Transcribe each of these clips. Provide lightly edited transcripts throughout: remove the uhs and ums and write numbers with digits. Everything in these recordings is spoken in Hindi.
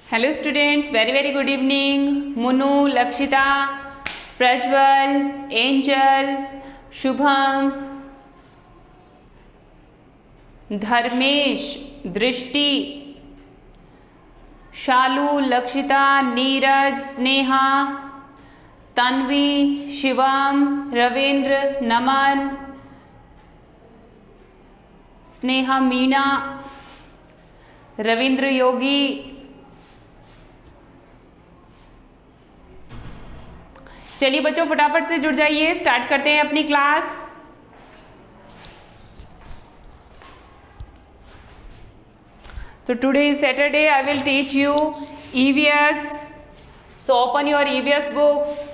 Hello students, very very good evening. Munu, Lakshita, Prajwal, Angel, Shubham, Dharmesh, Drishti, Shalu, Lakshita, Neeraj, Sneha, Tanvi, Shivam, Ravindra, नमन, स्नेहा, मीना, रविंद्र योगी, चलिए बच्चों फटाफट से जुड़ जाइए। स्टार्ट करते हैं अपनी class. So today is Saturday. I will teach you EVS. So open your EVS books.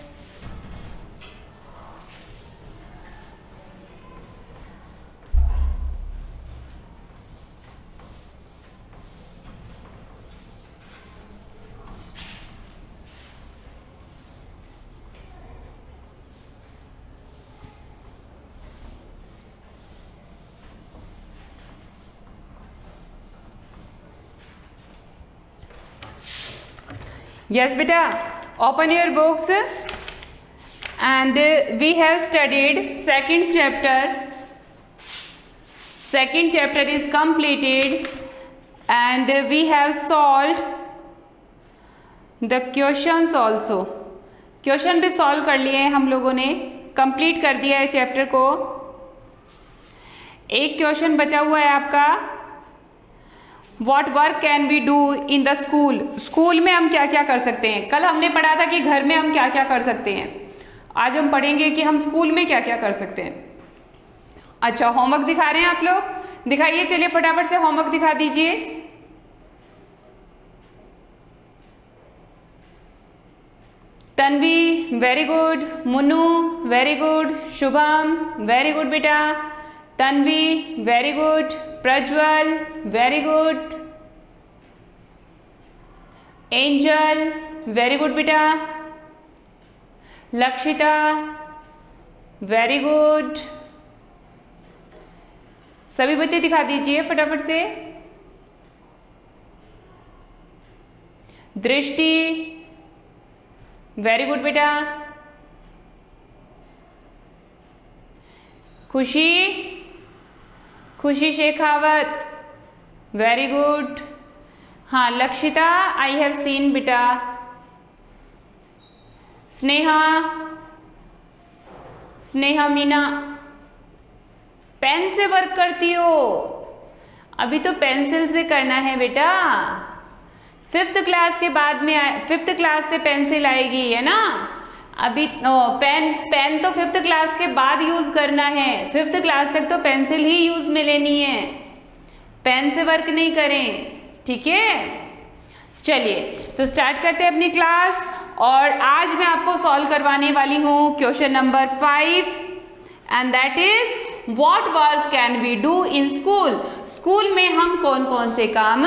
Yes beta, open your books and we have studied second chapter. Second chapter is completed and we have solved the questions also. Question भी सॉल्व कर लिए हैं हम लोगों ने, कंप्लीट कर दिया है चैप्टर को। एक क्वेश्चन बचा हुआ है आपका, What work can we do in the school? School में हम क्या क्या कर सकते हैं। कल हमने पढ़ा था कि घर में हम क्या क्या कर सकते हैं, आज हम पढ़ेंगे कि हम स्कूल में क्या क्या कर सकते हैं। अच्छा, होमवर्क दिखा रहे हैं आप लोग, दिखाइए। चलिए फटाफट से होमवर्क दिखा दीजिए। Tanvi very good, Munnu very good, Shubham very good बेटा, Tanvi very good, Prajwal very good, Angel very good बेटा, लक्षिता वेरी गुड। सभी बच्चे दिखा दीजिए फटाफट से। दृष्टि वेरी गुड बेटा, खुशी, खुशी शेखावत वेरी गुड। हाँ लक्षिता, आई हैव सीन बेटा। स्नेहा, स्नेहा मीना, पेन से वर्क करती हो? अभी तो पेंसिल से करना है बेटा। 5th क्लास के बाद में 5th क्लास से पेंसिल आएगी, है ना। अभी पेन तो 5th क्लास के बाद यूज करना है। 5th क्लास तक तो पेंसिल ही यूज में लेनी है, पेन से वर्क नहीं करें, ठीक है। चलिए तो स्टार्ट करते हैं अपनी क्लास। और आज मैं आपको सॉल्व करवाने वाली हूँ question number 5 and that is what work can we do in school. School में हम कौन कौन से काम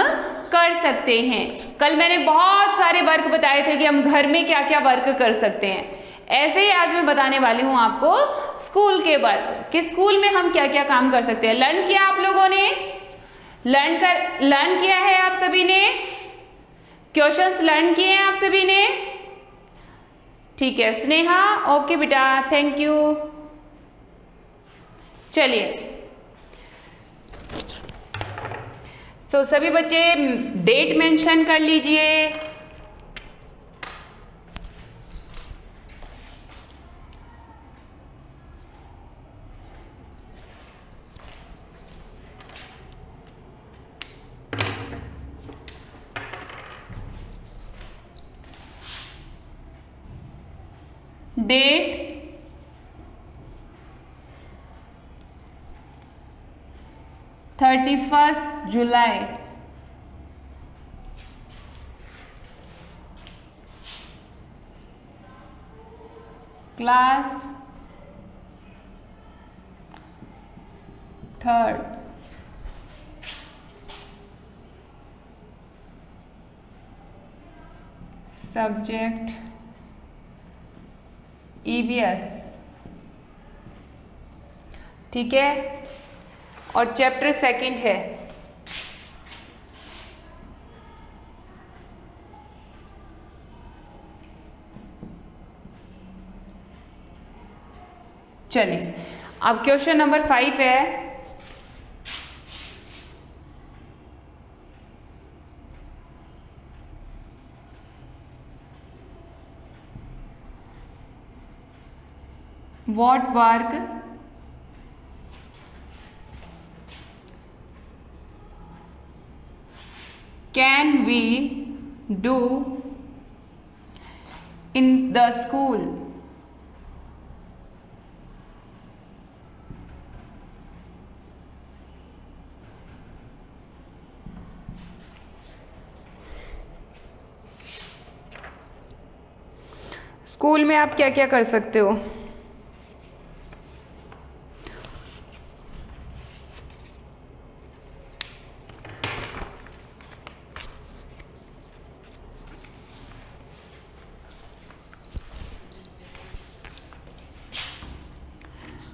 कर सकते हैं। कल मैंने बहुत सारे वर्क बताए थे कि हम घर में क्या क्या वर्क कर सकते हैं। ऐसे ही आज मैं बताने वाली हूँ आपको स्कूल के वर्क कि स्कूल में हम क्या क्या काम कर सकते हैं। लर्न किया आप लोगों ने, लर्न किया है आप सभी ने, क्वेश्चंस लर्न किए हैं आप सभी ने, ठीक है। स्नेहा ओके बेटा, थैंक यू। चलिए तो सभी बच्चे डेट मेंशन कर लीजिए। डेट 31 जुलाई, क्लास 3rd, सब्जेक्ट EVS, ठीक है। और चैप्टर 2 है। चलिए अब क्वेश्चन नंबर 5 है, what work can we do in the school? School में आप क्या क्या कर सकते हो?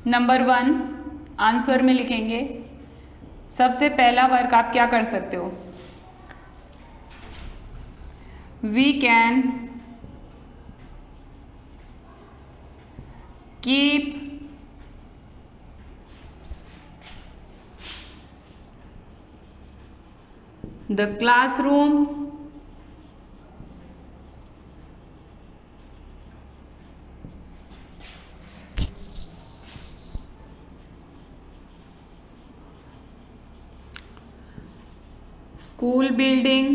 नंबर 1 आंसर में लिखेंगे। सबसे पहला वर्क आप क्या कर सकते हो? We can keep the classroom school building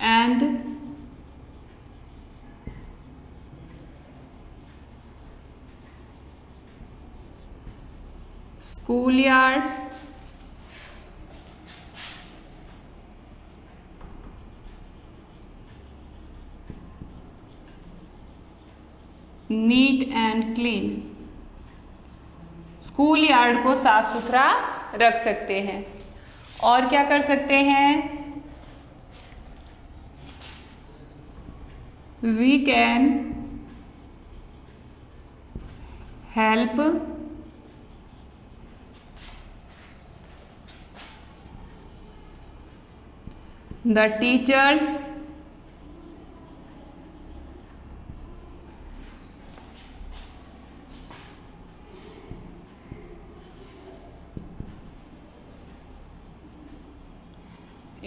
and schoolyard neat and clean. School yard को साफ सुथरा रख सकते हैं। और क्या कर सकते हैं? We can help the teachers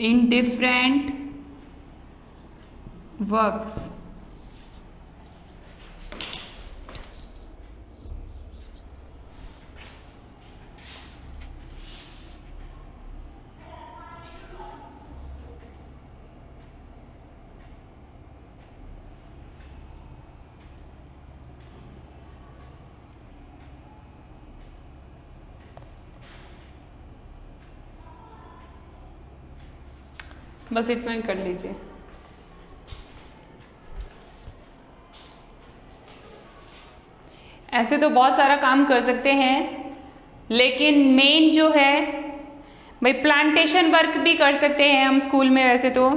in different works। बस इतना ही कर लीजिए। ऐसे तो बहुत सारा काम कर सकते हैं, लेकिन मेन जो है भाई प्लांटेशन वर्क भी कर सकते हैं हम स्कूल में वैसे तो।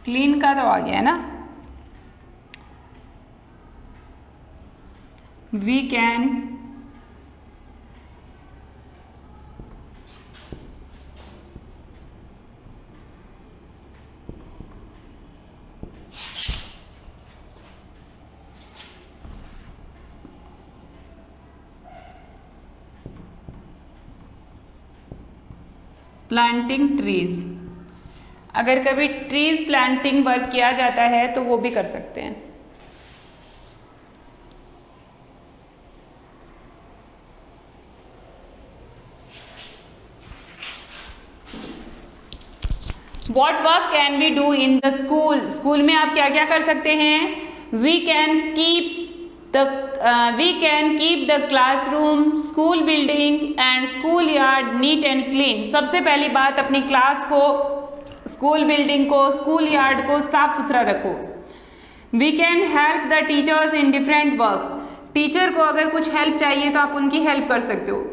क्लीन का तो आ गया है ना। We can planting trees. अगर कभी ट्रीज प्लांटिंग वर्क किया जाता है तो वो भी कर सकते हैं। What work can we do in the school? School में आप क्या क्या कर सकते हैं? We can keep the classroom, school building and school yard neat and clean. सबसे पहली बात अपनी क्लास को, स्कूल बिल्डिंग को, स्कूल यार्ड को साफ सुथरा रखो। We can help the teachers in different works. Teacher को अगर कुछ हेल्प चाहिए तो आप उनकी हेल्प कर सकते हो।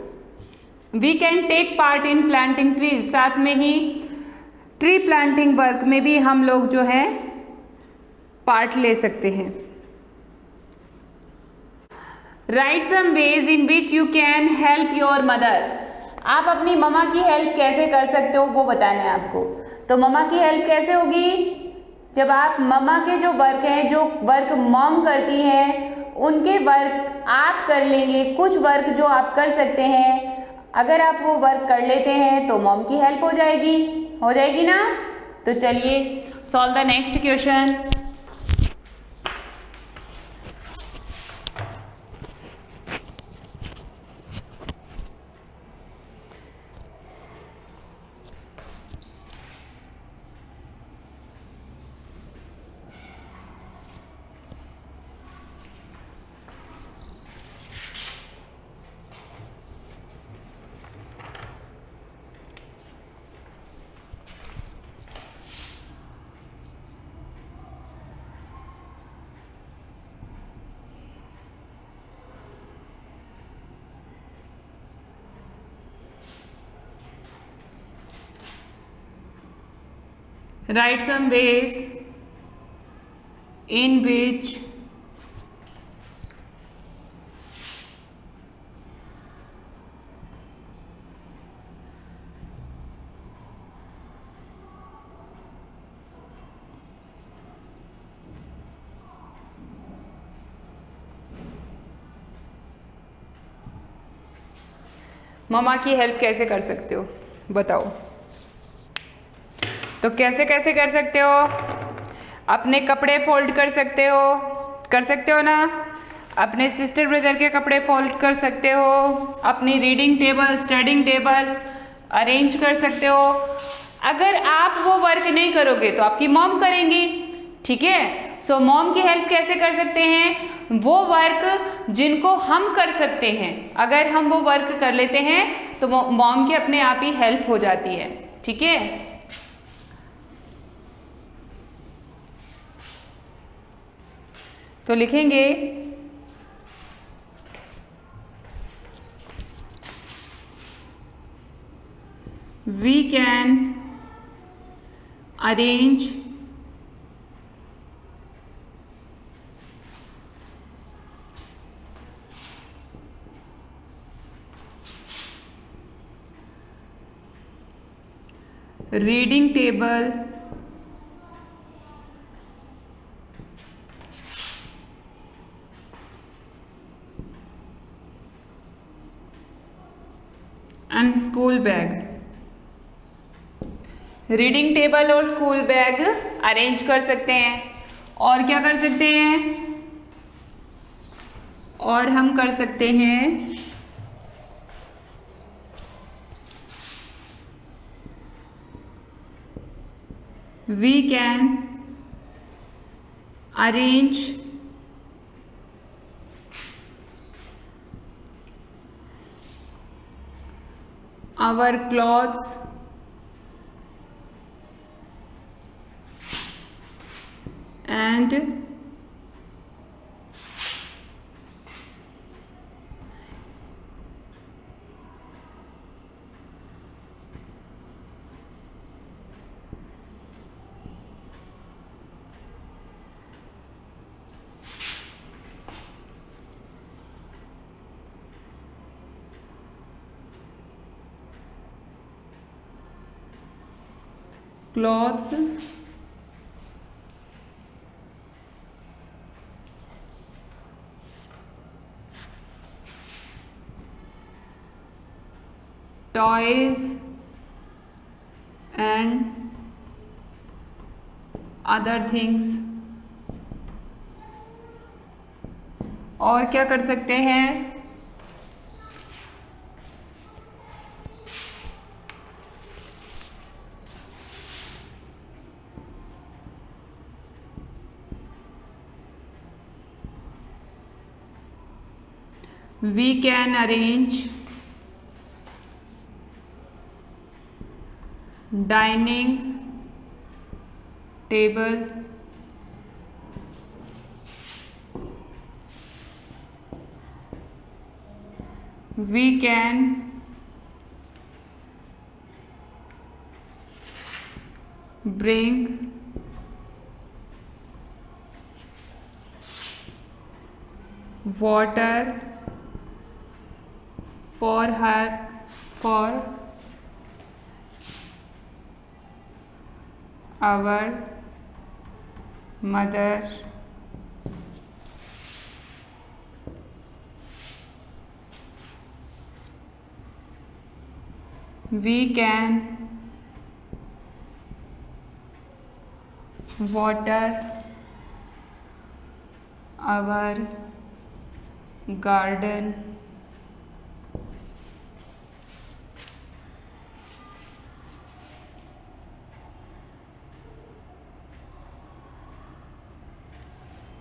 We can take part in planting trees, साथ में ही ट्री प्लांटिंग वर्क में भी हम लोग जो है पार्ट ले सकते हैं। Write some ways in which you can help your mother. आप अपनी मम्मा की हेल्प कैसे कर सकते हो वो बताना है आपको। तो मम्मा की हेल्प कैसे होगी, जब आप मम्मा के जो वर्क हैं, जो वर्क मॉम करती हैं, उनके वर्क आप कर लेंगे। कुछ वर्क जो आप कर सकते हैं, अगर आप वो वर्क कर लेते हैं तो मॉम की हेल्प हो जाएगी ना। तो चलिए solve the next question. Write some ways in which मम्मा की हेल्प कैसे कर सकते हो बताओ। तो कैसे कैसे कर सकते हो, अपने कपड़े फोल्ड कर सकते हो ना, अपने सिस्टर ब्रदर के कपड़े फोल्ड कर सकते हो, अपनी reading table studying table arrange कर सकते हो। अगर आप वो वर्क नहीं करोगे तो आपकी मॉम करेंगी, ठीक है। सो मॉम की हेल्प कैसे कर सकते हैं, वो वर्क जिनको हम कर सकते हैं, अगर हम वो वर्क कर लेते हैं तो मॉम की अपने आप ही हेल्प हो जाती है, ठीक है। तो लिखेंगे we can arrange reading table and school bag. Reading table और स्कूल बैग अरेंज कर सकते हैं। और क्या कर सकते हैं, और हम कर सकते हैं we can arrange our clothes and clothes toys and other things। और क्या कर सकते हैं, we can arrange dining table we can bring water for our mother we can water our garden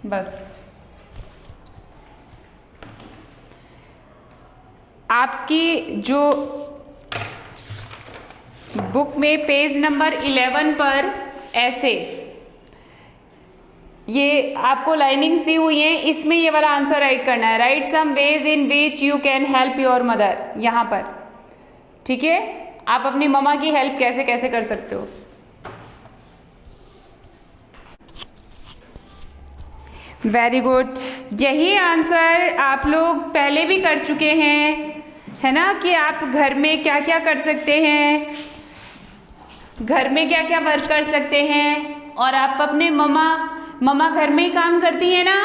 बस। आपकी जो बुक में पेज नंबर 11 पर ऐसे ये आपको लाइनिंग्स दी हुई हैं, इसमें ये वाला आंसर राइट करना है। Write some ways in which you can help your mother, यहाँ पर। ठीक है, आप अपनी मम्मा की हेल्प कैसे कैसे कर सकते हो। Very good. यही आंसर आप लोग पहले भी कर चुके हैं, है ना, कि आप घर में क्या क्या कर सकते हैं, घर में क्या क्या वर्क कर सकते हैं। और आप अपने मम्मा घर में ही काम करती है ना,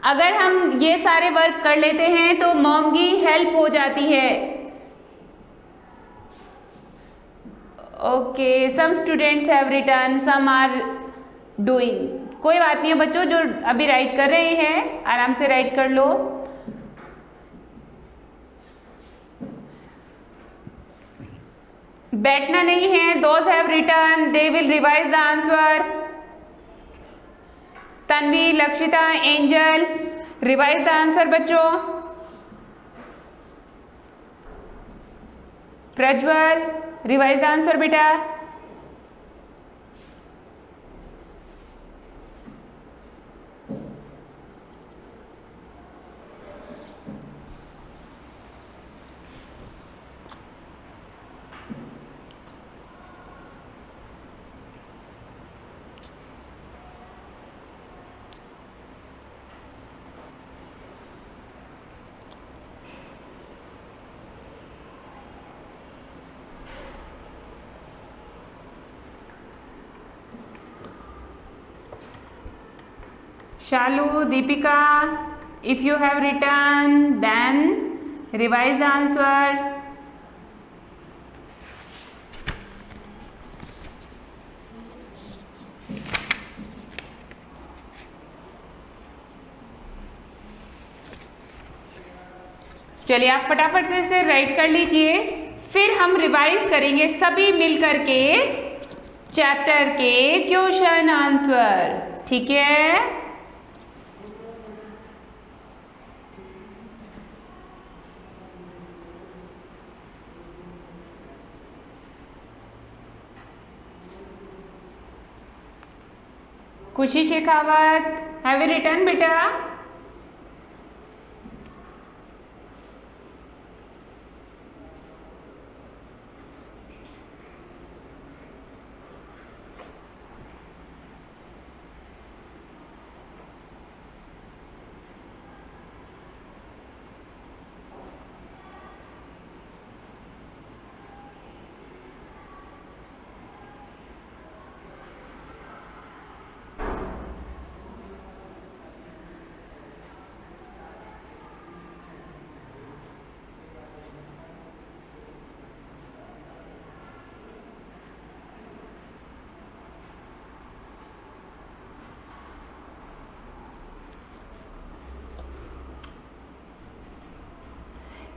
अगर हम ये सारे वर्क कर लेते हैं तो मॉम की हेल्प हो जाती है। Okay, some students have written, some are doing. कोई बात नहीं है बच्चों, जो अभी राइट कर रहे हैं आराम से राइट कर लो। बैठना नहीं है। Those have written, they will revise the answer. Tanvi, Lakshita, Angel, revise the answer बच्चों। प्रज्वल, रिवाइज द आंसर बेटा। Shalu, Deepika, if you have written, then revise the answer. चलिए आप फटाफट से इसे राइट कर लीजिए, फिर हम रिवाइज करेंगे सभी मिलकर के चैप्टर के क्वेश्चन आंसर। ठीक है, खुशी शेखावत, हैव यू रिटन बेटा?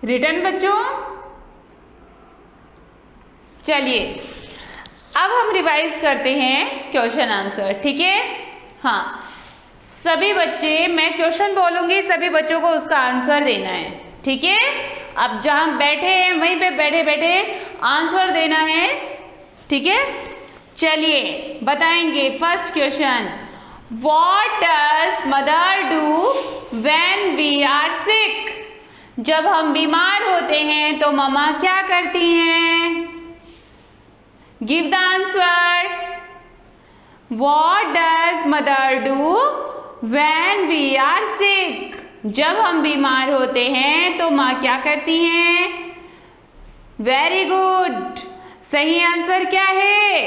रिटर्न बच्चों। चलिए अब हम रिवाइज करते हैं क्वेश्चन आंसर। ठीक है, हाँ सभी बच्चे, मैं क्वेश्चन बोलूंगी, सभी बच्चों को उसका आंसर देना है। ठीक है, अब जहां बैठे हैं वहीं पे बैठे बैठे आंसर देना है। ठीक है, चलिए बताएंगे। First question, what does mother do when we are sick? जब हम बीमार होते हैं तो मम्मा क्या करती हैं? Give the answer. What does mother do when we are sick? जब हम बीमार होते हैं तो माँ क्या करती हैं? वेरी गुड, सही आंसर क्या है?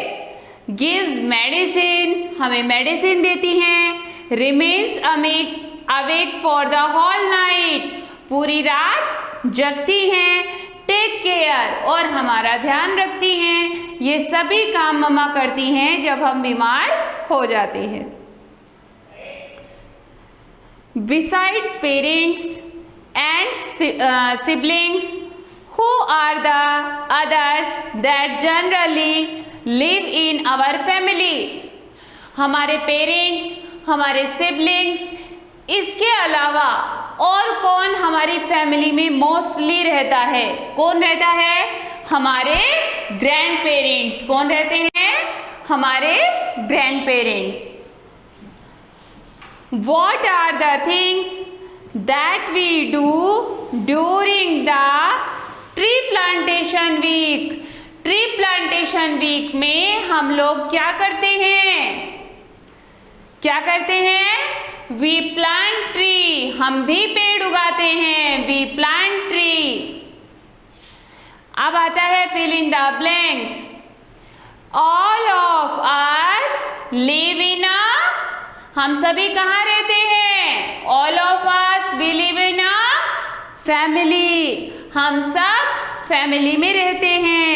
गिव्स मेडिसिन, हमें मेडिसिन देती हैं। Remains awake for the whole night, पूरी रात जगती हैं। टेक केयर, और हमारा ध्यान रखती हैं। ये सभी काम मम्मा करती हैं जब हम बीमार हो जाते हैं। Besides parents and siblings, who are the others that generally live in our family? हमारे पेरेंट्स, हमारे सिबलिंग्स, इसके अलावा और कौन हमारी फैमिली में मोस्टली रहता है? कौन रहता है? हमारे ग्रैंड पेरेंट्स। कौन रहते हैं? हमारे grand parents. What are the things that we do during the tree plantation week? Tree plantation week में हम लोग क्या करते हैं? क्या करते हैं? वी प्लांट ट्री, हम भी पेड़ उगाते हैं। We plant tree. अब आता है fill in the blanks. All of us live in a, हम सभी कहाँ रहते हैं? All of us we live in a family, हम सब फैमिली में रहते हैं।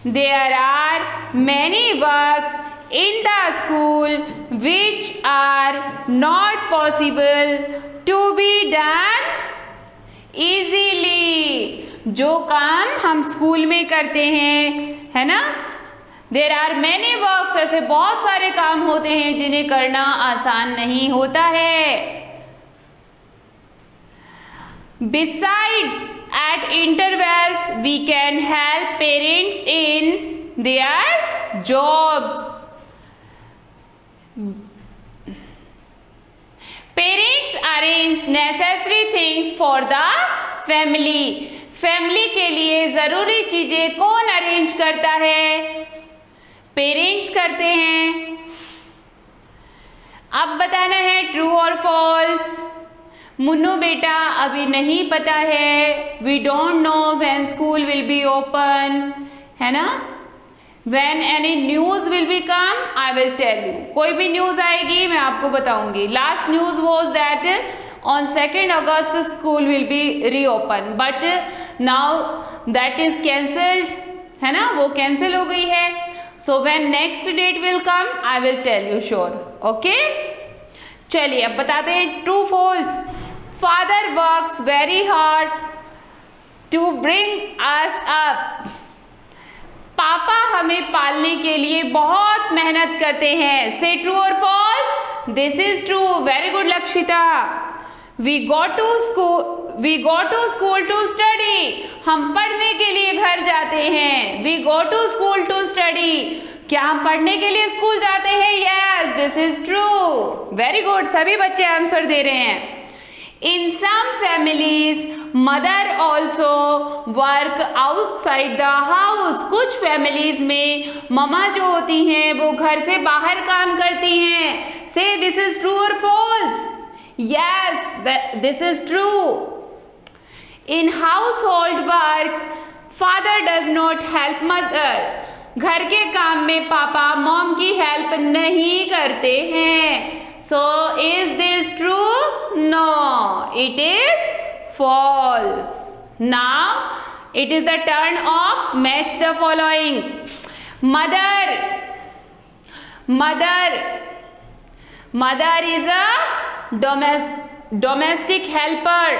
There are many works in the school which are not possible to be done easily, जो काम हम स्कूल में करते हैं, है ना? There are many works, ऐसे बहुत सारे काम होते हैं जिन्हें करना आसान नहीं होता है। Besides, at intervals we can help parents in their jobs. Parents arrange necessary things for the family. Family के लिए जरूरी चीजें कौन अरेंज करता है? पेरेंट्स करते हैं। अब बताना है ट्रू और फॉल्स। मुन्नू बेटा अभी नहीं पता है। We don't know when school will be open, है ना? When any news will be come, I will tell you. कोई भी न्यूज आएगी मैं आपको बताऊंगी। Last news was that on 2nd August the school will be reopen, but now that is cancelled, है ना? वो कैंसिल हो गई है। So when next date will come, I will tell you sure. Okay? चलिए अब बताते हैं true false. Father works very hard to bring us up. पापा हमें पालने के लिए बहुत मेहनत करते हैं। से ट्रू और false? This is true. Very good Lakshita. We go to school to study, हम पढ़ने के लिए घर जाते हैं। We go to school to study, क्या हम पढ़ने के लिए स्कूल जाते हैं? Yes, this is true. Very good, सभी बच्चे आंसर दे रहे हैं। In some families, mother also work outside the house. कुछ families में ममा जो होती हैं वो घर से बाहर काम करती हैं। Say this is true or false? Yes, this is true. In household work, father does not help mother. घर के काम में पापा मॉम की हेल्प नहीं करते हैं। So is this true? No, it is false. Now it is the turn of match the following. Mother is a domestic helper.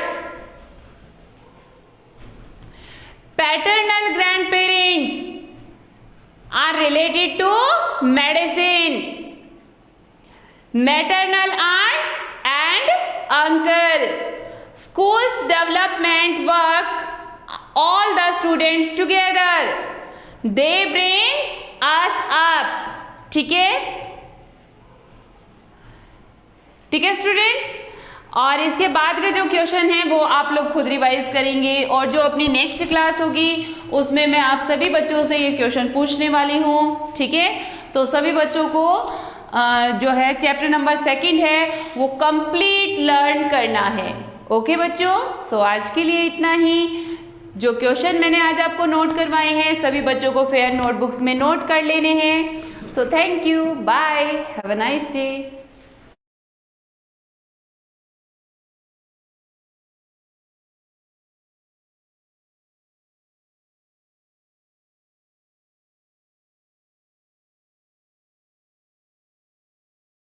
Paternal grandparents are related to medicine. Maternal aunts and uncle. Schools development work all the students together. They bring us up. ठीक है? ठीक है स्टूडेंट्स? और इसके बाद के जो क्वेश्चन हैं वो आप लोग खुद रिवाइज करेंगे, और जो अपनी नेक्स्ट क्लास होगी उसमें मैं आप सभी बच्चों से ये क्वेश्चन पूछने वाली हूँ, ठीक है। तो सभी बच्चों को जो है चैप्टर नंबर 2 है वो कंप्लीट लर्न करना है। ओके बच्चों, सो आज के लिए इतना ही। जो क्वेश्चन मैंने आज आपको नोट करवाए हैं सभी बच्चों को फेयर नोटबुक्स में नोट कर लेने हैं। So thank you, bye, have a nice day.